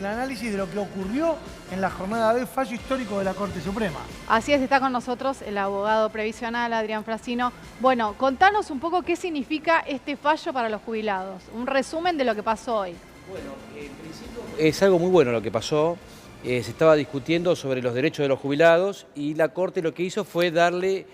El análisis de lo que ocurrió en la jornada de fallo histórico de la Corte Suprema. Así es, está con nosotros el abogado previsional Adrián Francino. Bueno, contanos un poco qué significa este fallo para los jubilados. Un resumen de lo que pasó hoy. Bueno, en principio es algo muy bueno lo que pasó. Se estaba discutiendo sobre los derechos de los jubilados y la Corte lo que hizo fue darle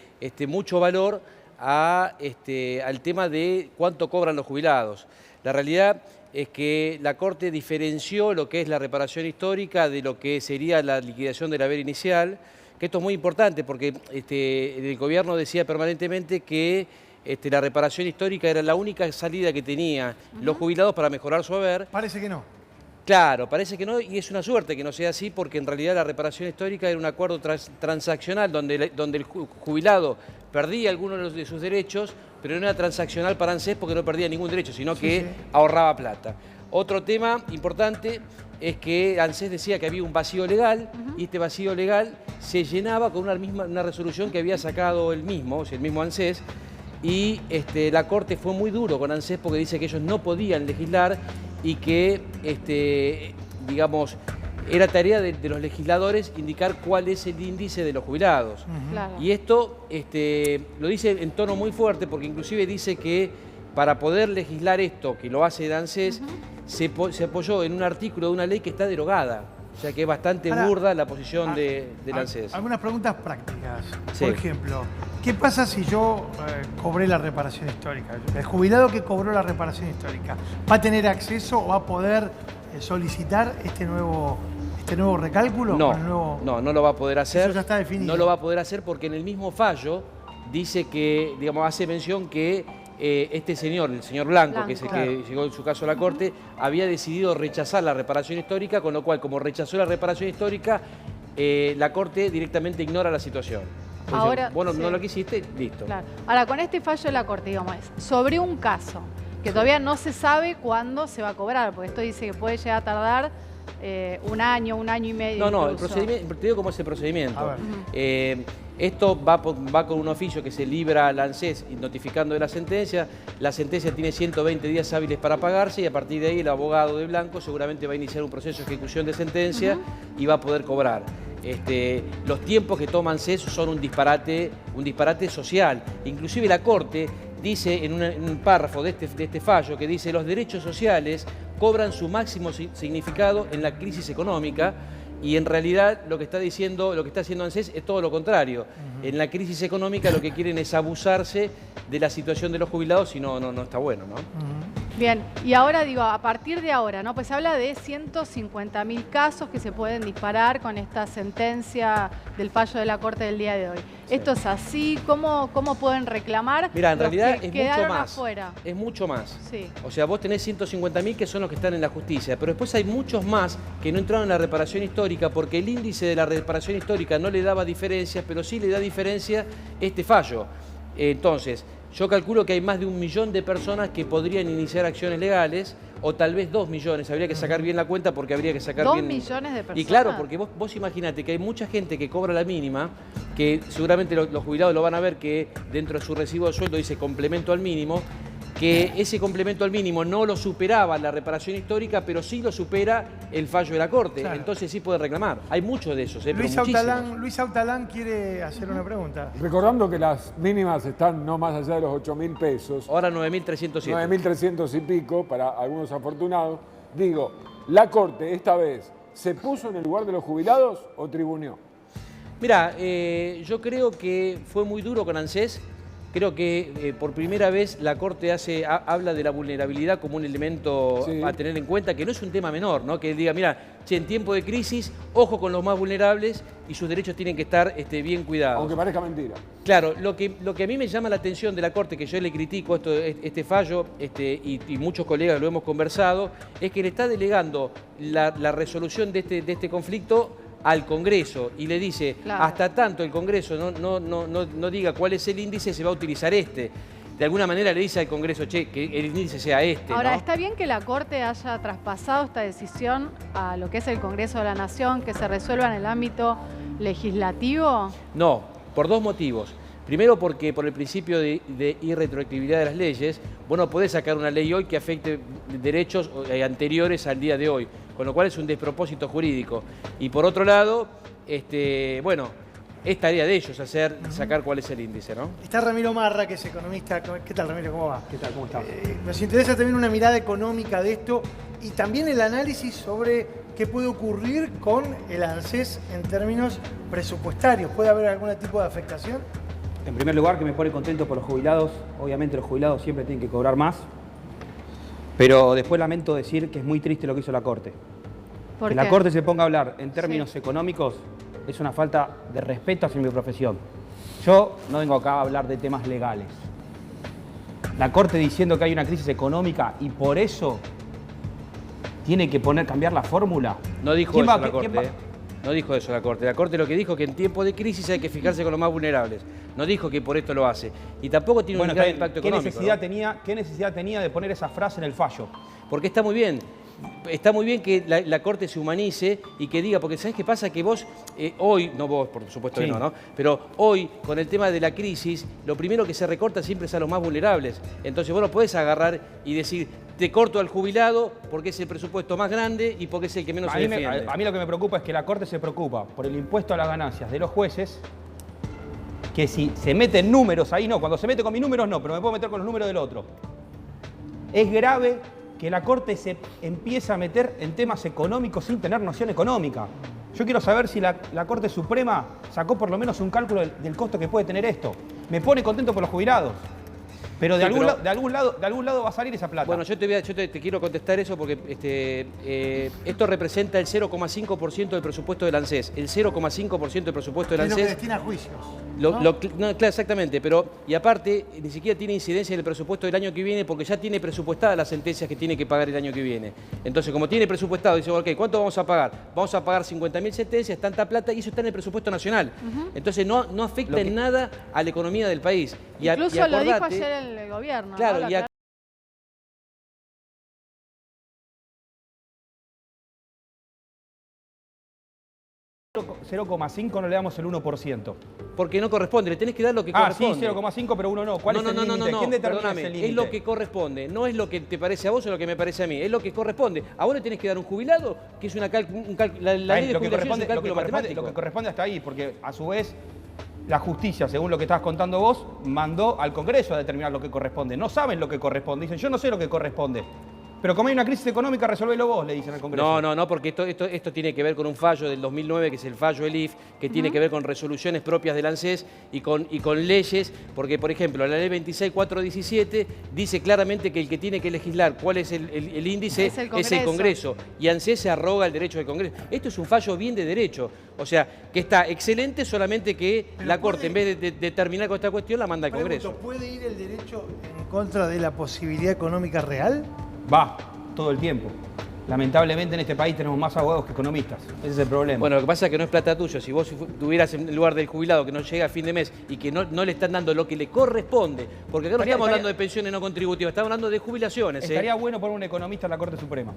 mucho valor al tema de cuánto cobran los jubilados. La realidad es que la Corte diferenció lo que es la reparación histórica de lo que sería la liquidación del haber inicial, que esto es muy importante porque el gobierno decía permanentemente que la reparación histórica era la única salida que tenían los jubilados para mejorar su haber. Parece que no. Claro, parece que no, y es una suerte que no sea así, porque en realidad la reparación histórica era un acuerdo transaccional donde el jubilado perdía algunos de sus derechos, pero no era transaccional para ANSES porque no perdía ningún derecho, sino que ahorraba plata. Otro tema importante es que ANSES decía que había un vacío legal y este vacío legal se llenaba con una resolución que había sacado el mismo ANSES, y la Corte fue muy duro con ANSES porque dice que ellos no podían legislar y que, digamos, era tarea de los legisladores indicar cuál es el índice de los jubilados. Claro. Y esto lo dice en tono muy fuerte porque inclusive dice que para poder legislar esto, que lo hace ANSES, se apoyó en un artículo de una ley que está derogada. O sea que es bastante burda la posición del ANSES. Algunas preguntas prácticas. Sí. Por ejemplo, ¿qué pasa si yo cobré la reparación histórica? El jubilado que cobró la reparación histórica, ¿va a tener acceso o va a poder solicitar este nuevo recálculo? No lo va a poder hacer. Eso ya está definido. No lo va a poder hacer porque en el mismo fallo dice que, digamos, hace mención que el señor Blanco, que es el que llegó en su caso a la Corte, había decidido rechazar la reparación histórica, con lo cual, como rechazó la reparación histórica, la Corte directamente ignora la situación. Ahora, vos no lo quisiste, listo. Claro. Ahora, con este fallo de la Corte, digamos, es sobre un caso que todavía no se sabe cuándo se va a cobrar, porque esto dice que puede llegar a tardar un año y medio. No, el incluso. procedimiento, te digo cómo es el procedimiento. A ver. Esto va con un oficio que se libra al ANSES notificando de la sentencia. La sentencia tiene 120 días hábiles para pagarse y a partir de ahí el abogado de Blanco seguramente va a iniciar un proceso de ejecución de sentencia y va a poder cobrar. Los tiempos que toma ANSES son un disparate social. Inclusive la Corte dice en un párrafo de este fallo que dice: los derechos sociales cobran su máximo significado en la crisis económica. Y en realidad lo que está haciendo ANSES es todo lo contrario. En la crisis económica lo que quieren es abusarse de la situación de los jubilados y no está bueno, ¿no? Bien, y ahora digo, a partir de ahora, ¿no? Pues se habla de 150.000 casos que se pueden disparar con esta sentencia del fallo de la Corte del día de hoy. Sí. ¿Esto es así? ¿Cómo pueden reclamar? Mira, en realidad es mucho más. Afuera? Es mucho más. Sí. O sea, vos tenés 150.000 que son los que están en la justicia, pero después hay muchos más que no entraron en la reparación histórica porque el índice de la reparación histórica no le daba diferencias, pero sí le da diferencia este fallo. Entonces, yo calculo que hay más de 1 millón de personas que podrían iniciar acciones legales, o tal vez 2 millones. Habría que sacar bien la cuenta porque habría que sacar bien... 2 millones de personas. Y claro, porque vos imaginate que hay mucha gente que cobra la mínima, que seguramente los jubilados lo van a ver, que dentro de su recibo de sueldo dice complemento al mínimo, que ese complemento al mínimo no lo superaba la reparación histórica, pero sí lo supera el fallo de la Corte. Claro. Entonces sí puede reclamar. Hay muchos de esos, Luis Autalán quiere hacer una pregunta. Recordando que las mínimas están no más allá de los 8.000 pesos. Ahora 9.307. 9.300 y pico para algunos afortunados. Digo, ¿la Corte esta vez se puso en el lugar de los jubilados o tribuneó? Mirá, yo creo que fue muy duro con ANSES. Creo que por primera vez la Corte habla de la vulnerabilidad como un elemento a tener en cuenta, que no es un tema menor, ¿no? Que diga, mira, che, en tiempo de crisis, ojo con los más vulnerables y sus derechos tienen que estar bien cuidados. Aunque parezca mentira. Claro, lo que a mí me llama la atención de la Corte, que yo le critico este fallo, y muchos colegas lo hemos conversado, es que le está delegando la resolución de este conflicto al Congreso y le dice, hasta tanto el Congreso no diga cuál es el índice, se va a utilizar este. De alguna manera le dice al Congreso, che, que el índice sea este. Ahora, ¿no? ¿está bien que la Corte haya traspasado esta decisión a lo que es el Congreso de la Nación, que se resuelva en el ámbito legislativo? No, por dos motivos. Primero porque por el principio de irretroactividad de las leyes, vos no podés sacar una ley hoy que afecte derechos anteriores al día de hoy. con lo cual es un despropósito jurídico. Y por otro lado, bueno, es tarea de ellos sacar cuál es el índice, ¿no? Está Ramiro Marra, que es economista. ¿Qué tal, Ramiro? ¿Cómo va? ¿Qué tal? ¿Cómo estás? Nos interesa también una mirada económica de esto y también el análisis sobre qué puede ocurrir con el ANSES en términos presupuestarios. ¿Puede haber algún tipo de afectación? En primer lugar, que me pone contento por los jubilados. Obviamente los jubilados siempre tienen que cobrar más. Pero después lamento decir que es muy triste lo que hizo la Corte. ¿Por Que qué? la Corte se ponga a hablar en términos económicos es una falta de respeto hacia mi profesión. Yo no vengo acá a hablar de temas legales. La Corte diciendo que hay una crisis económica y por eso tiene que cambiar la fórmula. No dijo eso la Corte, No dijo eso la Corte. La Corte lo que dijo es que en tiempos de crisis hay que fijarse con los más vulnerables. No dijo que por esto lo hace. Y tampoco tiene un gran impacto económico. ¿Qué necesidad tenía de poner esa frase en el fallo? Porque está muy bien. Está muy bien que la Corte se humanice y que diga, porque ¿sabés qué pasa? Que vos, hoy, no vos, por supuesto que no, pero hoy, con el tema de la crisis, lo primero que se recorta siempre es a los más vulnerables. Entonces vos no podés agarrar y decir, te corto al jubilado porque es el presupuesto más grande y porque es el que menos se defiende. A mí lo que me preocupa es que la Corte se preocupa por el impuesto a las ganancias de los jueces, que si se meten números ahí, no, cuando se mete con mis números no, pero me puedo meter con los números del otro. Es grave que la Corte se empieza a meter en temas económicos sin tener noción económica. Yo quiero saber si la Corte Suprema sacó por lo menos un cálculo del costo que puede tener esto. Me pone contento por los jubilados. Pero de algún lado va a salir esa plata. Bueno, yo te quiero contestar eso porque esto representa el 0,5% del presupuesto del ANSES. El 0,5% del presupuesto del ANSES. Es lo que destina a juicios. No, claro, exactamente, pero y aparte ni siquiera tiene incidencia en el presupuesto del año que viene porque ya tiene presupuestadas las sentencias que tiene que pagar el año que viene. Entonces, como tiene presupuestado, dice, ok, ¿cuánto vamos a pagar? Vamos a pagar 50.000 sentencias, tanta plata, y eso está en el presupuesto nacional. Entonces no afecta en nada a la economía del país. Incluso lo dijo ayer el gobierno. Claro, ¿no? y 0,5 no le damos el 1%. porque no corresponde, le tenés que dar lo que corresponde. Sí, 0,5, pero uno no. ¿Cuál es el límite? ¿Quién determina ese límite? Es lo que corresponde, no es lo que te parece a vos o lo que me parece a mí, es lo que corresponde. A vos le tenés que dar un jubilado, que es la ley de jubilación es un cálculo matemático. Lo que corresponde hasta ahí, porque a su vez la justicia, según lo que estabas contando vos, mandó al Congreso a determinar lo que corresponde. No saben lo que corresponde, dicen, yo no sé lo que corresponde. Pero como hay una crisis económica, resolvelo vos, le dicen al Congreso. No, porque esto tiene que ver con un fallo del 2009, que es el fallo ELIF, que tiene que ver con resoluciones propias del ANSES y con leyes, porque, por ejemplo, la ley 26.417 dice claramente que el que tiene que legislar cuál es el índice es el Congreso, y ANSES se arroga el derecho del Congreso. Esto es un fallo bien de derecho, o sea, que está excelente, solamente que la Corte, en vez de terminar con esta cuestión, la manda al Congreso. ¿Puede ir el derecho en contra de la posibilidad económica real? Va, todo el tiempo. Lamentablemente en este país tenemos más abogados que economistas. Ese es el problema. Bueno, lo que pasa es que no es plata tuya. Si vos tuvieras en lugar del jubilado que no llega a fin de mes y que no le están dando lo que le corresponde, porque acá no estamos hablando de pensiones no contributivas, estamos hablando de jubilaciones. Estaría bueno poner un economista en la Corte Suprema.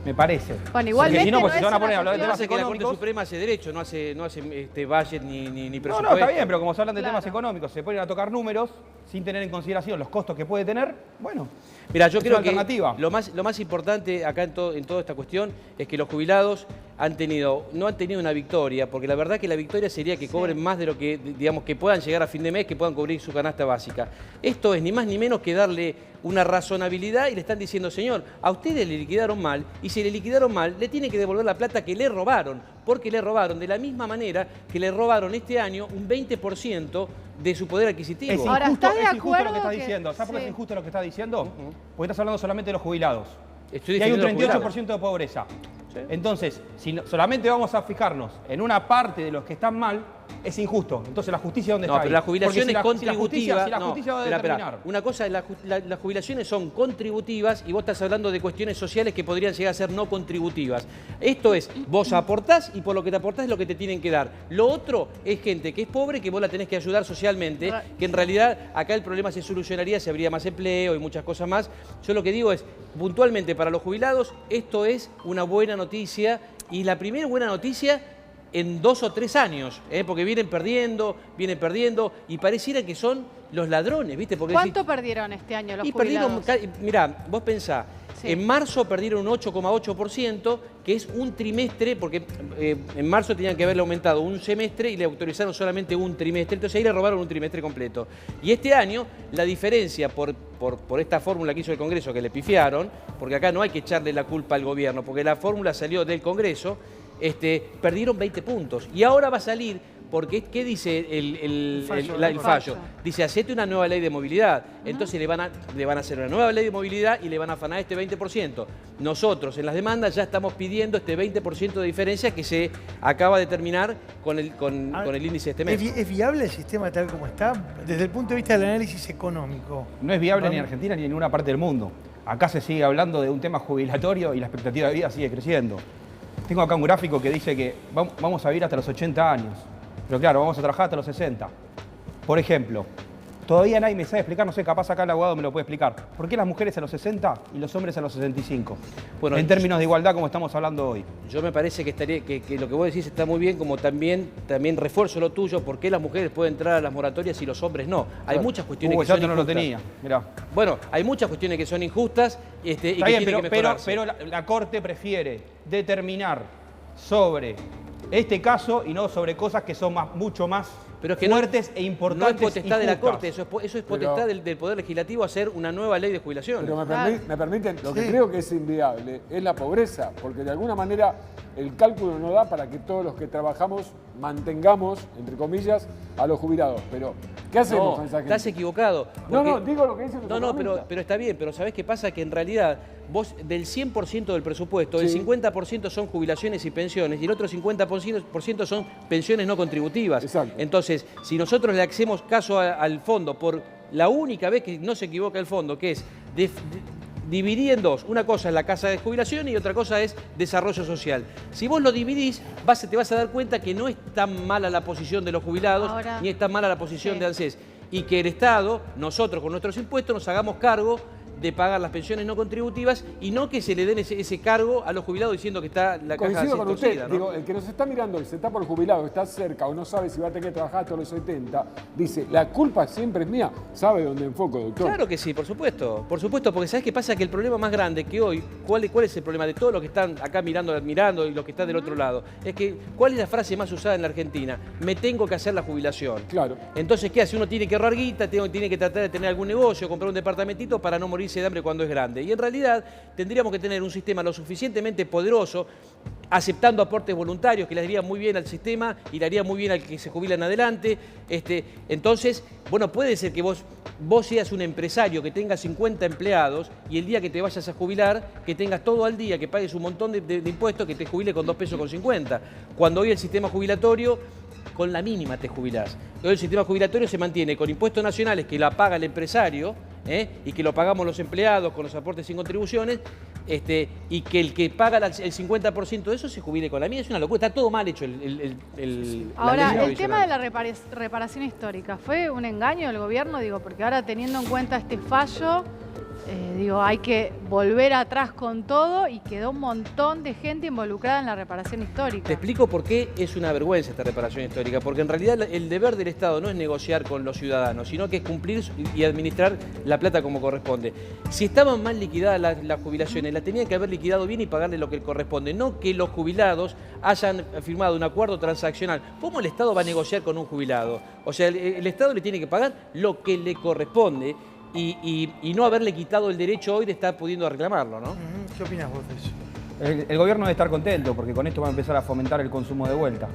Me parece. Bueno, igualmente si no, pues no se van a poner a hablar de Lo que temas pasa es que la Corte económicos. Suprema hace derecho, no hace budget ni presupuesto. No, está bien, pero como se hablan de Claro. temas económicos, se ponen a tocar números sin tener en consideración los costos que puede tener, bueno. Mira, yo es creo una que alternativa. lo más importante acá en toda esta cuestión es que los jubilados no han tenido una victoria, porque la verdad que la victoria sería que cobren más de lo que, digamos, que puedan llegar a fin de mes, que puedan cubrir su canasta básica. Esto es ni más ni menos que darle una razonabilidad y le están diciendo, señor, a ustedes le liquidaron mal, y si le liquidaron mal, le tienen que devolver la plata que le robaron, porque le robaron de la misma manera que le robaron este año un 20% de su poder adquisitivo. Es Ahora, injusto, ¿estás de es injusto lo acuerdo que estás que- diciendo. ¿Sabes por qué sí. es injusto lo que estás diciendo? Porque estás hablando solamente de los jubilados. Estoy Y hay un defendiendo a los 38% de pobreza. Sí. Entonces, si solamente vamos a fijarnos en una parte de los que están mal, es injusto. Entonces, ¿la justicia dónde No, está pero ahí? la jubilación Porque es contributiva. Si la justicia va a determinar. Una cosa es las jubilaciones son contributivas y vos estás hablando de cuestiones sociales que podrían llegar a ser no contributivas. Esto es, vos aportás y por lo que te aportás es lo que te tienen que dar. Lo otro es gente que es pobre, que vos la tenés que ayudar socialmente, que en realidad acá el problema se solucionaría si habría más empleo y muchas cosas más. Yo lo que digo es, puntualmente para los jubilados, esto es una buena noticia, y la primera buena noticia en 2 o 3 años, porque vienen perdiendo, y pareciera que son los ladrones, ¿viste? Porque ¿Cuánto perdieron este año los jubilados? Mirá, vos pensá, Sí. En marzo perdieron un 8,8%, que es un trimestre, porque en marzo tenían que haberle aumentado un semestre y le autorizaron solamente un trimestre, entonces ahí le robaron un trimestre completo. Y este año, la diferencia por esta fórmula que hizo el Congreso, que le pifiaron, porque acá no hay que echarle la culpa al gobierno, porque la fórmula salió del Congreso, perdieron 20 puntos. Y ahora va a salir, porque ¿qué dice el fallo? Dice, hacete una nueva ley de movilidad. Entonces le van a hacer una nueva ley de movilidad y le van a afanar este 20%. Nosotros en las demandas ya estamos pidiendo este 20% de diferencia que se acaba de terminar con el índice de este mes. ¿Es viable el sistema tal como está? Desde el punto de vista del análisis económico. No es viable ni en Argentina ni en ninguna parte del mundo. Acá se sigue hablando de un tema jubilatorio y la expectativa de vida sigue creciendo. Tengo acá un gráfico que dice que vamos a vivir hasta los 80 años. Pero claro, vamos a trabajar hasta los 60. Por ejemplo, todavía nadie me sabe explicar, no sé, capaz acá el abogado me lo puede explicar. ¿Por qué las mujeres a los 60 y los hombres a los 65? Bueno, en términos de igualdad, como estamos hablando hoy. Yo me parece que lo que vos decís está muy bien, como también refuerzo lo tuyo, ¿por qué las mujeres pueden entrar a las moratorias y los hombres no? Hay muchas cuestiones que son injustas. no lo tenía, mirá. Bueno, hay muchas cuestiones que son injustas y que bien, tienen que mejorarse. Pero la Corte prefiere determinar sobre este caso y no sobre cosas que son mucho más fuertes e importantes. No es potestad de la Corte, eso es potestad del Poder Legislativo hacer una nueva ley de jubilación. Pero me permiten, lo que creo que es inviable es la pobreza, porque de alguna manera el cálculo no da para que todos los que trabajamos mantengamos, entre comillas, a los jubilados. Pero, ¿qué hacemos con esa gente? Estás equivocado. No, digo lo que dicen los economistas. pero está bien, pero ¿sabés qué pasa? Que en realidad vos del 100% del presupuesto, el 50% son jubilaciones y pensiones y el otro 50% son pensiones no contributivas. Exacto. Entonces, si nosotros le hacemos caso al fondo por la única vez que no se equivoca el fondo, que es dividir en dos. Una cosa es la casa de jubilación y otra cosa es desarrollo social. Si vos lo dividís, te vas a dar cuenta que no es tan mala la posición de los jubilados, ni es tan mala la posición de ANSES. Y que el Estado, nosotros con nuestros impuestos, nos hagamos cargo de pagar las pensiones no contributivas y no que se le den ese cargo a los jubilados diciendo que está la caja Coincido con usted, ¿no? Digo, el que nos está mirando, se está por jubilado, está cerca o no sabe si va a tener que trabajar hasta los 70, dice, la culpa siempre es mía. ¿Sabe dónde enfoco, doctor? Claro que sí, por supuesto, porque ¿sabes qué pasa? Que el problema más grande que hoy, ¿cuál es el problema de todos los que están acá mirando y los que están del otro lado? Es que, ¿cuál es la frase más usada en la Argentina? Me tengo que hacer la jubilación. Claro. Entonces, ¿qué hace? Uno tiene que ahorrar guita, tiene que tratar de tener algún negocio, comprar un departamentito para no morirse de hambre cuando es grande. Y en realidad tendríamos que tener un sistema lo suficientemente poderoso, aceptando aportes voluntarios que le haría muy bien al sistema y le haría muy bien al que se jubila en adelante. Entonces, bueno, puede ser que vos seas un empresario que tenga 50 empleados y el día que te vayas a jubilar, que tengas todo al día, que pagues un montón de impuestos, que te jubile con 2 pesos con 50. Cuando hoy el sistema jubilatorio, con la mínima te jubilás. Hoy el sistema jubilatorio se mantiene con impuestos nacionales que la paga el empresario, y que lo pagamos los empleados con los aportes sin contribuciones, y que el que paga el 50% de eso se jubile con la mía. Es una locura, está todo mal hecho Ahora, el tema de la reparación histórica, ¿fue un engaño del gobierno? Porque ahora teniendo en cuenta este fallo, hay que volver atrás con todo y quedó un montón de gente involucrada en la reparación histórica. Te explico por qué es una vergüenza esta reparación histórica, porque en realidad el deber del Estado no es negociar con los ciudadanos, sino que es cumplir y administrar la plata como corresponde. Si estaban mal liquidadas las jubilaciones, la tenían que haber liquidado bien y pagarle lo que corresponde, no que los jubilados hayan firmado un acuerdo transaccional. ¿Cómo el Estado va a negociar con un jubilado? O sea, el Estado le tiene que pagar lo que le corresponde, y no haberle quitado el derecho hoy de estar pudiendo reclamarlo, ¿no? ¿Qué opinas vos de eso? El gobierno debe estar contento porque con esto va a empezar a fomentar el consumo de vuelta.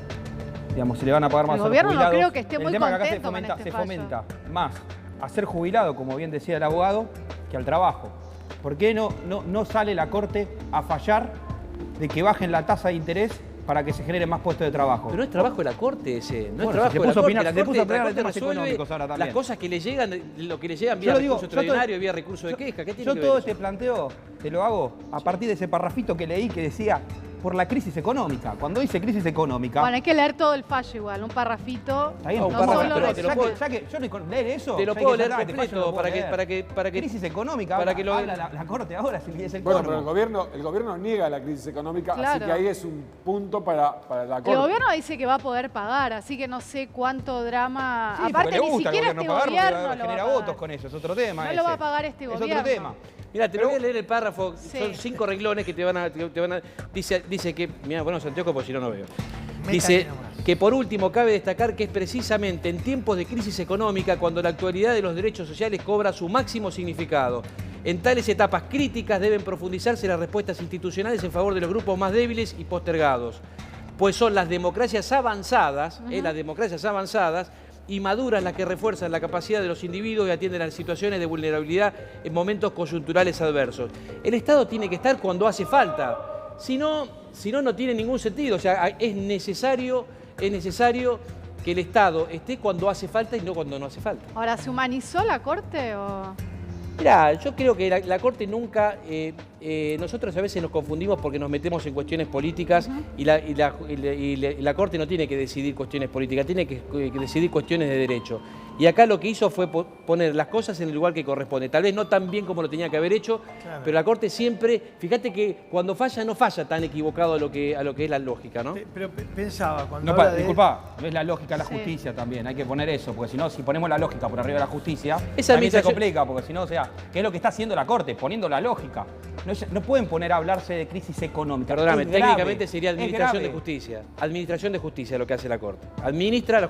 Digamos, si le van a pagar más a los jubilados. El gobierno no creo que esté muy contento con este se fallo. fomenta más a ser jubilado, como bien decía el abogado, que al trabajo. ¿Por qué no sale la Corte a fallar de que bajen la tasa de interés para que se generen más puestos de trabajo? Pero no es trabajo de la Corte ese, no es Bueno, trabajo se de la puso a Corte. opinar, La se puso a Corte opinar de temas resuelve económicos ahora también. las cosas que le llegan, lo que le llegan vía Yo lo digo, recurso extraordinario, vía recurso de queja. ¿Qué tiene Yo que ver todo eso? este planteo te lo hago a partir de ese parrafito que leí que decía por la crisis económica. Cuando dice crisis económica... Bueno, hay que leer todo el fallo igual, un parrafito. Está bien, un párrafo, pero te lo puedo- yo leer eso... Te lo puedo leer completo para que... Crisis económica, para que lo- habla la Corte ahora, si es el Bueno, colmo. pero el gobierno niega la crisis económica, así Claro. que ahí es un punto para la Corte. El gobierno dice que va a poder pagar, así que no sé cuánto drama... Sí, porque Aparte, le ni gusta al siquiera este pagar, porque gobierno lo va a genera pagar. votos con eso, es otro tema. No lo va a pagar este Es gobierno. otro tema. Mira, te lo voy a leer el párrafo, Sí. son 5 renglones que te van a... Dice que... Mira, bueno, Santiago, porque si no, no veo. Métale Dice nomás. que por último cabe destacar que es precisamente en tiempos de crisis económica cuando la actualidad de los derechos sociales cobra su máximo significado. En tales etapas críticas deben profundizarse las respuestas institucionales en favor de los grupos más débiles y postergados, pues son las democracias avanzadas, las democracias avanzadas y maduras las que refuerzan la capacidad de los individuos y atienden a las situaciones de vulnerabilidad en momentos coyunturales adversos. El Estado tiene que estar cuando hace falta, si no, no tiene ningún sentido. O sea, es necesario que el Estado esté cuando hace falta y no cuando no hace falta. Ahora, ¿se humanizó la Corte o...? Mirá, yo creo que la Corte nunca... nosotros a veces nos confundimos porque nos metemos en cuestiones políticas y la Corte no tiene que decidir cuestiones políticas, tiene que decidir cuestiones de derecho. Y acá lo que hizo fue poner las cosas en el lugar que corresponde. Tal vez no tan bien como lo tenía que haber hecho, Claro. pero la Corte siempre... Fíjate que cuando falla, no falla tan equivocado a lo que es la lógica, ¿no? Pero pensaba, cuando No, habla de... disculpa, no es la lógica de la Sí. justicia también, hay que poner eso, porque si no, si ponemos la lógica por arriba de la justicia, Esa también se administración- complica, porque si no, o sea, ¿qué es lo que está haciendo la Corte? Poniendo la lógica. No pueden poner a hablarse de crisis económica. Perdóname, Es grave, técnicamente sería es Administración de grave. Justicia. Administración de Justicia lo que hace la Corte. Administra,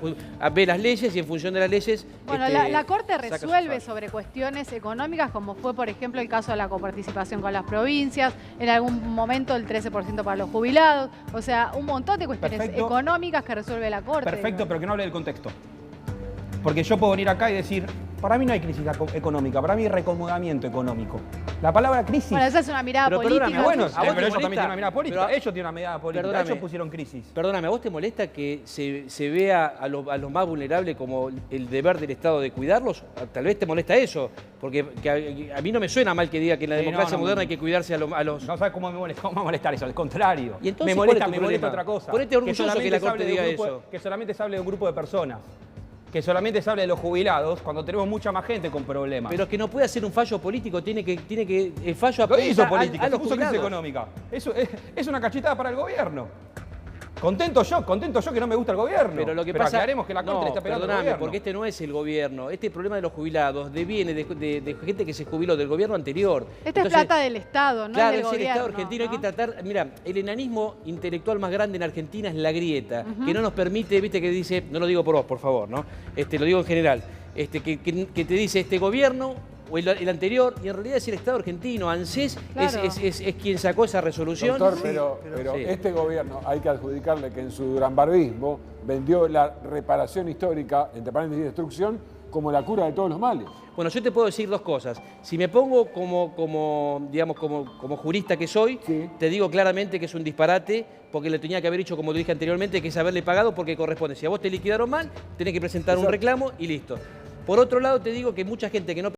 ve las leyes y en función de las leyes... Bueno, la Corte saca sus resuelve fallos. sobre cuestiones económicas, como fue, por ejemplo, el caso de la coparticipación con las provincias, en algún momento el 13% para los jubilados, o sea, un montón de cuestiones Perfecto. económicas que resuelve la Corte. Perfecto, pero que no hable del contexto. Porque yo puedo venir acá y decir, para mí no hay crisis económica, para mí hay reacomodamiento económico. La palabra crisis... Bueno, esa es una mirada Pero política. perdóname, bueno, ¿a vos te pero ellos molesta? también tienen una mirada política. Pero- Ellos tienen una mirada política. Perdóname. Ellos pusieron crisis. Perdóname, ¿a vos te molesta que se vea a los más vulnerables como el deber del Estado de cuidarlos? Tal vez te molesta eso, porque a mí no me suena mal que diga que en la Sí, democracia no, moderna no. hay que cuidarse a los... No sabes cómo me molesta, cómo me va a molestar eso, al contrario. Y entonces, me molesta, ¿cuál es tu me molesta problema? otra cosa. Ponete orgulloso solamente que la se Corte hable de un diga grupo- eso. Que solamente se hable de un grupo de personas. Que solamente se hable de los jubilados cuando tenemos mucha más gente con problemas. Pero que no puede hacer un fallo político, tiene que el fallo Lo hizo apunta política, a se los puso crisis jubilados. económica. Eso es una cachetada para el gobierno. Contento yo que no me gusta el gobierno. Pero lo que pasa... aclaremos que la Corte no, le está pegando al perdóname, gobierno. porque este no es el gobierno. Este problema de los jubilados deviene de gente que se jubiló del gobierno anterior. Esta Entonces, es plata del Estado, no claro, del es el gobierno. Estado argentino, ¿no? hay que tratar... Mira, el enanismo intelectual más grande en Argentina es la grieta, que no nos permite, viste, que dice, no lo digo por vos, por favor, ¿no? Lo digo en general, que te dice este gobierno o el anterior, y en realidad es el Estado argentino. ANSES Claro. es quien sacó esa resolución. Doctor, Sí, pero sí. este gobierno hay que adjudicarle que en su granbarbismo vendió la reparación histórica, entre paréntesis destrucción, como la cura de todos los males. Bueno, yo te puedo decir dos cosas. Si me pongo como jurista que soy, Sí. te digo claramente que es un disparate, porque le tenía que haber hecho, como te dije anteriormente, que es haberle pagado porque corresponde. Si a vos te liquidaron mal, tenés que presentar un Exacto. reclamo y listo. Por otro lado, te digo que mucha gente que no